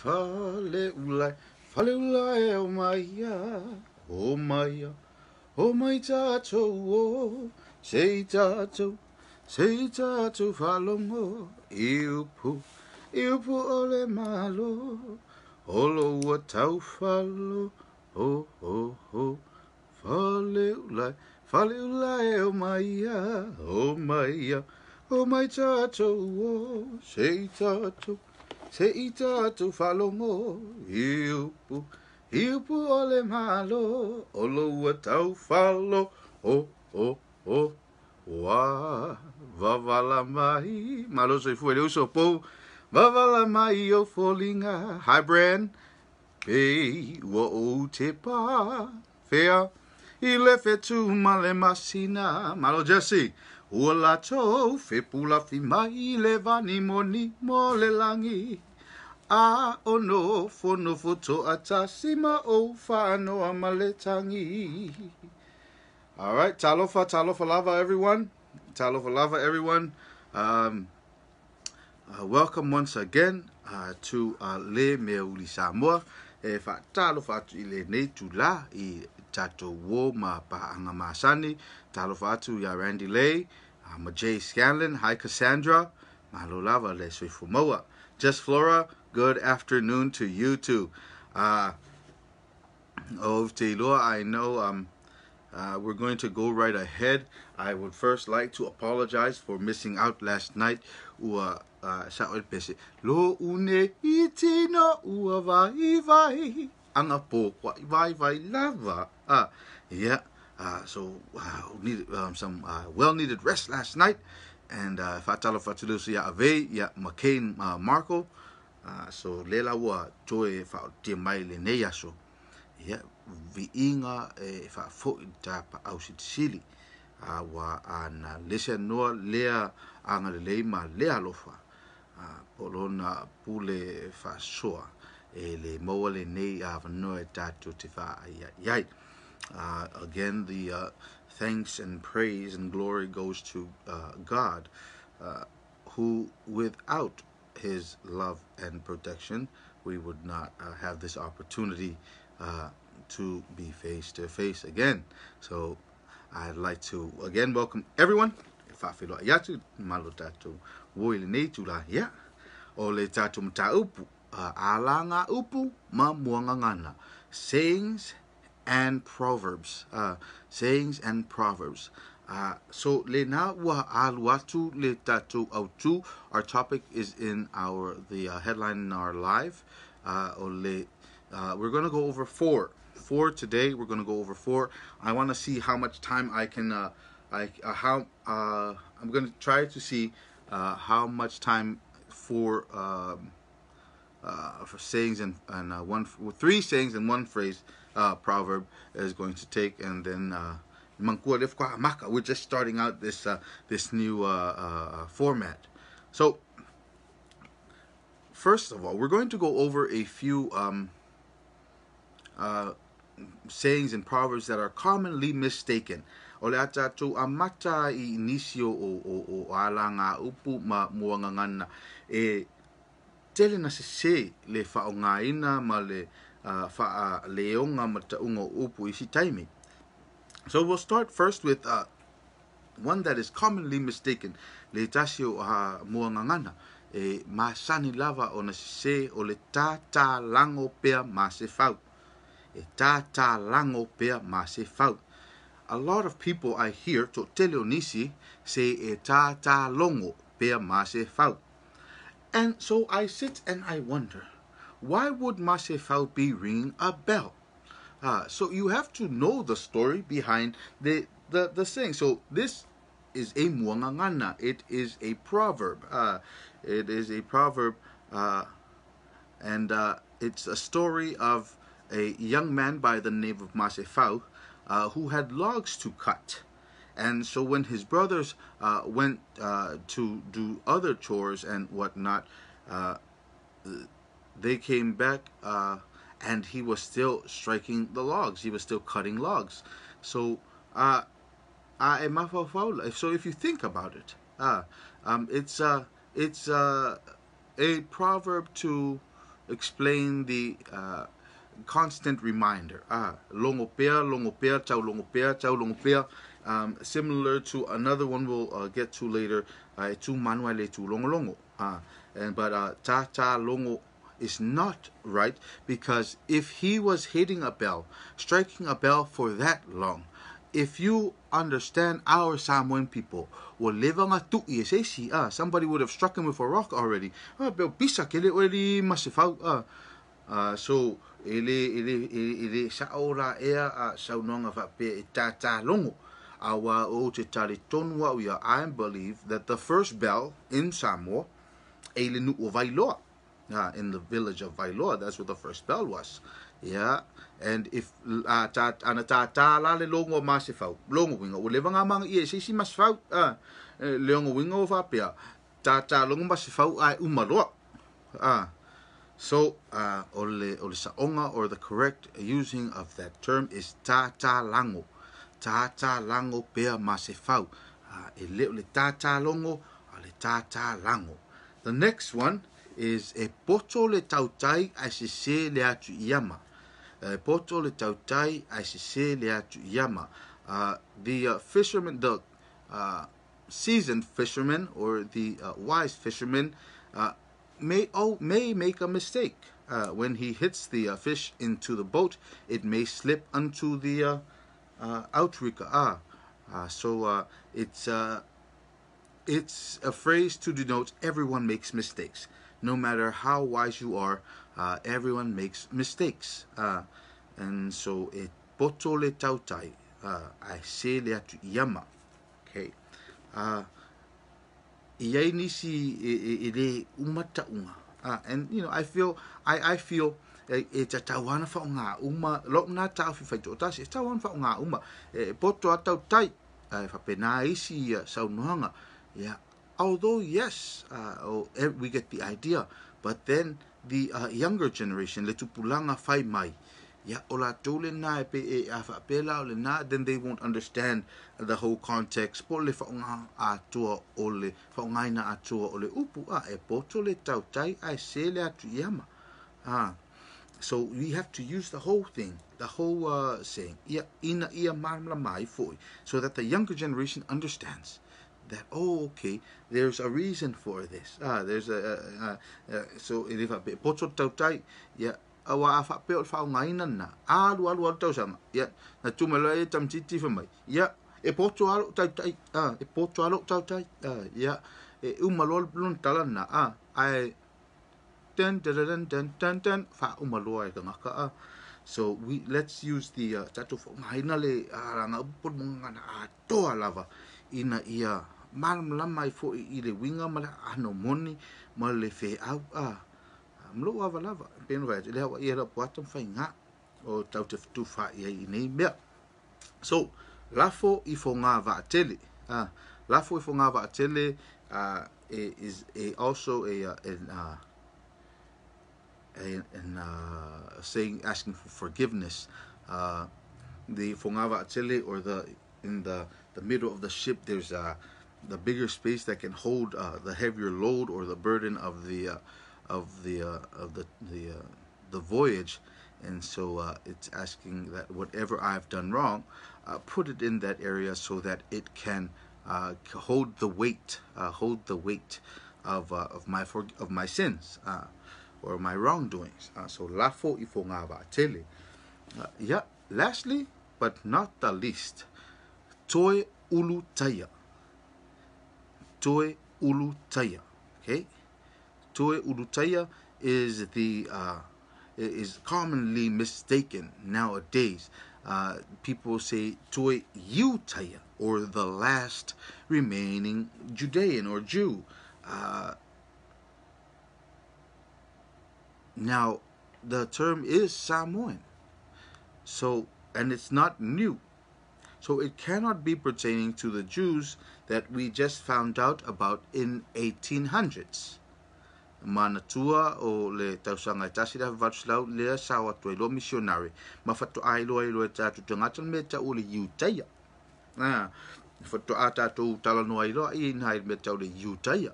Fale ulai o maia, o mai tātou o, sei tātou whalongo, iupu ole malo, olo ua tau whalo, ho, fale ulai o maia, o mai tātou o, sei tātou whalongo, iupu ole malo, olo ua tau whalo, ho, wa, wavala mai, malo se fue uso po, wavala mai o folinga, hi Bran, pei ua o te pa, fea, I lefe tu male masina, malo Jesse, ua lato, fe pula fi mai, le vani moni mo le langi, a ono fono foto atasima o fano amaletangi. All right, talofa lava, everyone. Talofa lava, everyone. Welcome once again to Le Mea-Uli Samoa. Fa talofa atu I le nei tu la I tatou wo ma paanga masani. Talofa atu ya Randy Lay, ma Jay Scanlon, hi Cassandra, malo lava le Swifumoa. Just Flora, good afternoon to you too. Te loa, I know we're going to go right ahead. I would first like to apologize for missing out last night. Ua sa'ol pese lo une itino ua vai anga po vai lava. Yeah. So needed some well needed rest last night. And fatalo fatulosi ya ave ya McCain Marco. So lela ua toe fa te mai le nei aso. Yeah, vi inga fa fo ta pa ausitsili wa ana lesa noa lea anga le ma lea lofa polona pule fa soa le moa le nei ava noa tatu te fa yai. Again, the thanks and praise and glory goes to God, who without his love and protection we would not have this opportunity to be face to face again. So I'd like to again welcome everyone. Fa'afilo ayatu malo tatu woile nei tula ya o le tatu mtaupu Alagā'upu ma Muagagana, sayings and proverbs. Sayings and proverbs. So le na wa aluatu le tatu autu. Our topic is in the headline in our live. We're going to go over four today. We're going to go over four. I want to see how much time I can I'm going to try to see how much time for sayings and three sayings and one phrase proverb is going to take, and then we're just starting out this new format. So first of all, we're going to go over a few sayings and proverbs that are commonly mistaken. Ole ata tu amata I inisio o Alagā'upu ma Muagagana tele na se le whaongaina ma le wha leonga ma taunga upu isi taimi. So we'll start first with one that is commonly mistaken. Le tasio Muagagana masani lava o na se o le tātā lango pea Masefau. Tātā lango pea Masefau. A lot of people I hear to tele onisi say tātā longo pea Masefau. And so I sit and I wonder, why would Masefau be ringing a bell? So you have to know the story behind the saying. So this is a Muagagana. It is a proverb. It is a proverb, and it's a story of a young man by the name of Masefau who had logs to cut. And so when his brothers went to do other chores and whatnot, they came back and he was still striking the logs. He was still cutting logs. So so if you think about it, it's a proverb to explain the constant reminder. Longo pea, chau longo pea, chau longo pea. Similar to another one we'll get to later, tu manuele tu longo longo. But tātā longo is not right, because if he was hitting a bell, striking a bell for that long, if you understand our Samoan people, somebody would have struck him with a rock already. Masefau. So ele saora ea saunonga fa pe tātā longo. Awa o te tari tonua uia. I believe that the first bell in Samoa, ele nu o Vailoa. In the village of Vailoa, that's what the first bell was. Yeah, and if ana tātā lale longo Masefau, longo winga o levanga mang ie si Masefau, longo winga o whapea, tātā longo Masefau ai umaloa. So ole saonga, or the correct using of that term is tātā lango pea Masefau. Le tātā longo, le tātā lango. The next one is e poto le tautai ai se le atu iama. Poto le tautai ai se le atu iama. The fisherman, the seasoned fisherman, or the wise fisherman, may make a mistake. When he hits the fish into the boat, it may slip onto the outrika. So it's a phrase to denote everyone makes mistakes. No matter how wise you are, everyone makes mistakes. And so it poto le tautai ai se le atu iama. Okay. Iai nisi le umataunga. And you know, I feel e te tauana whao ngā uma, lok nā tau whiwhai tō tasi, e tauana whao ngā uma, poto a tautai, whapena isi saunohanga. Yeah. Although, yes, we get the idea, but then the younger generation, le tupulanga whai mai, ya ola tole na e afa pela ole na, then they won't understand the whole context. Po le whaonga atua ole, whaongaina atua ole upu, e poto le tautai, ai se le atu iama. So we have to use the whole thing, the whole saying, ia ina ia marmla mai foi, so that the younger generation understands that, oh, okay, there's a reason for this. There's so if a poto tautai, yeah, awa afa pe o whaongaina na, alu tausanga, yeah, na tumelo e tamtiti whamai, yeah, e poto alo tautai, e poto alo tautai, yeah, e umalo blun talana, ai ten fa umalo e ngaka. So let's use the tatu whaongaina le ranga upun mungana atoa lava ina ia malam mai fo I le winga mala ano moni ma le fe au mlo ava lava pen vai le hawa ia puatam fai nga o tau te tu fa ia I nei mea. So Lafo I fogāva'a tele, Lafo I fogāva'a tele is also a saying, asking for forgiveness. The fogāva'a tele, or in the middle of the ship, there's the bigger space that can hold the heavier load or the burden of the voyage, and so it's asking that whatever I've done wrong, put it in that area so that it can hold the weight of my sins or my wrongdoings. So Lafo I fogāva'a tele. Yeah. Lastly, but not the least, toe ulu taia. Toe ulu taia. Okay, toe ulu taia is is commonly mistaken nowadays. People say toe iu taia, or the last remaining Judean or Jew. Now, the term is Samoan, so, and it's not new. So it cannot be pertaining to the Jews that we just found out about in 1800s. Manatua o le tausanga tasira vatslau le sawa tuelo missionary. Mafato ailo tatu tangatan meta uli Mea-Uli Fato atato talano ailo I nai meta uli Mea-Uli.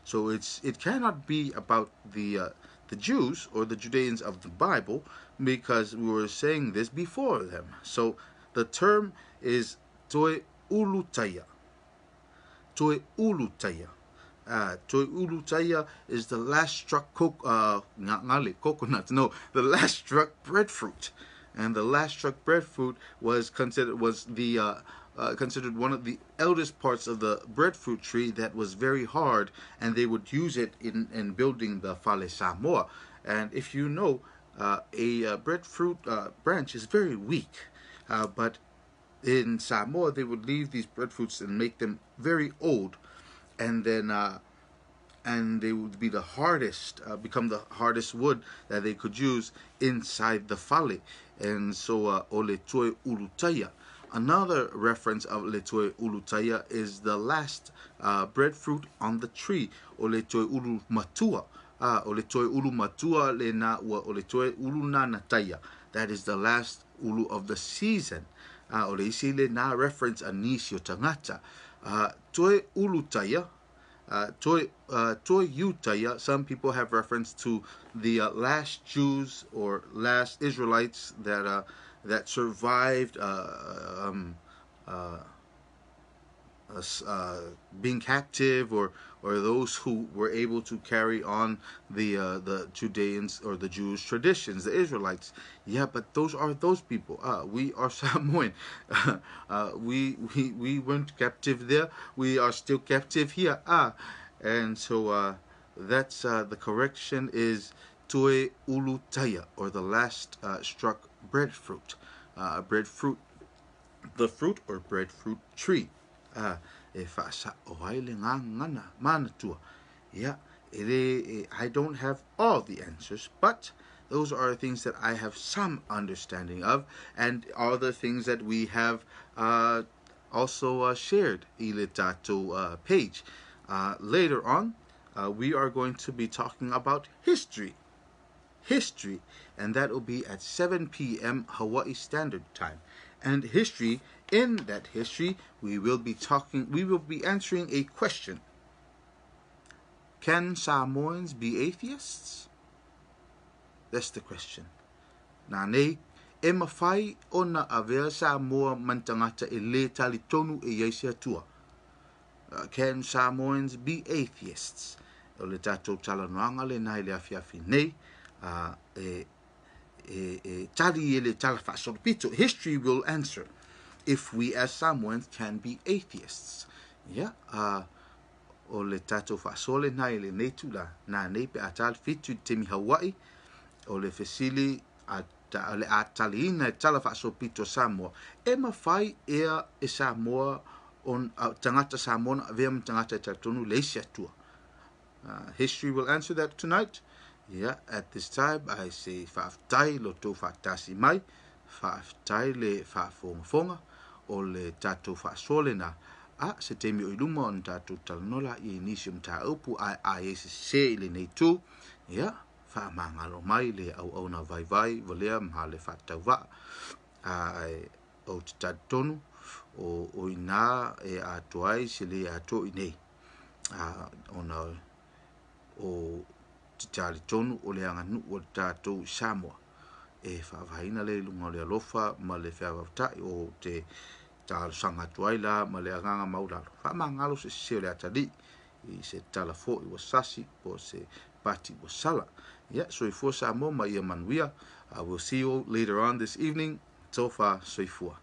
So it cannot be about the the Jews or the Judeans of the Bible, because we were saying this before them. So the term is toe ulu taia. Toe ulu taia. Toe ulu taia is the last struck coconut. No, the last struck breadfruit, and the last struck breadfruit was considered considered one of the eldest parts of the breadfruit tree that was very hard, and they would use it in building the fale Samoa. And if you know, a breadfruit branch is very weak, but in Samoa they would leave these breadfruits and make them very old, and then and they would be the hardest, become the hardest wood that they could use inside the fale. And so ole toe ulu taia. Another reference of le toe ulu taia is the last breadfruit on the tree, ole toe ulu matua. Ole toe ulu matua le na ua ole toe ulu na na taia. That is the last ulu of the season. Ole isi le na reference a nisio tangata. Toe ulu taia. Toi Taia, some people have reference to the last Jews or last Israelites that survived being captive, or those who were able to carry on the Judeans or the Jewish traditions, the Israelites. Yeah, but those are those people. We are Samoan. We weren't captive there. We are still captive here. And so that's the correction is toe ulu taia, or the last struck breadfruit. Breadfruit, the fruit or breadfruit tree. Yeah, I don't have all the answers, but those are things that I have some understanding of, and are the things that we have also shared ile tato page. Later on, we are going to be talking about history, and that will be at 7 p.m. Hawaii Standard Time. And history, in that history, we will be answering a question. Can Samoans be atheists? That's the question. Nā nei, e mawhai ona avea Samoa mantangata e le talitonu e yaisia tua. Can Samoans be atheists? O le tātou talanoanga le nai le afiafi nei, tali e le talawhasopito. History will answer if we as Samoans can be atheists. Yeah, o le tātou whasole nai le nei tula, nā nei pe atal fitu temi Hawaii, o le fesili le ataliina e talawhasopito Samoa. E mawhai ea e Samoa on tangata Samoa avea tangata e tatonu le isia tua. History will answer that tonight. Yeah, at this time I say whaaftai lo tō whaatasi mai, whaaftai le whaafongafonga, o le tātou whaasole na. Se temi o iluma on tātou talanola I inisium Alagā'upu ai se le nei tū. Yeah, whaamangalo mai le au na vai valea mha le whaatauwa. O te tatonu, o ina e atoai se le ato I nei. O te tali tonu o le anganu o le tātou Samoa. E whaavaina le lunga o le alofa ma le whiawautai o te tālusanga tuaila ma le aganga mauraro. Whaamangalo se o le atali I se Lafo I wasasi po se pati wasala. Yeah, soifua Samoa ma ia manuia. We'll see you later on this evening. So far, soifua.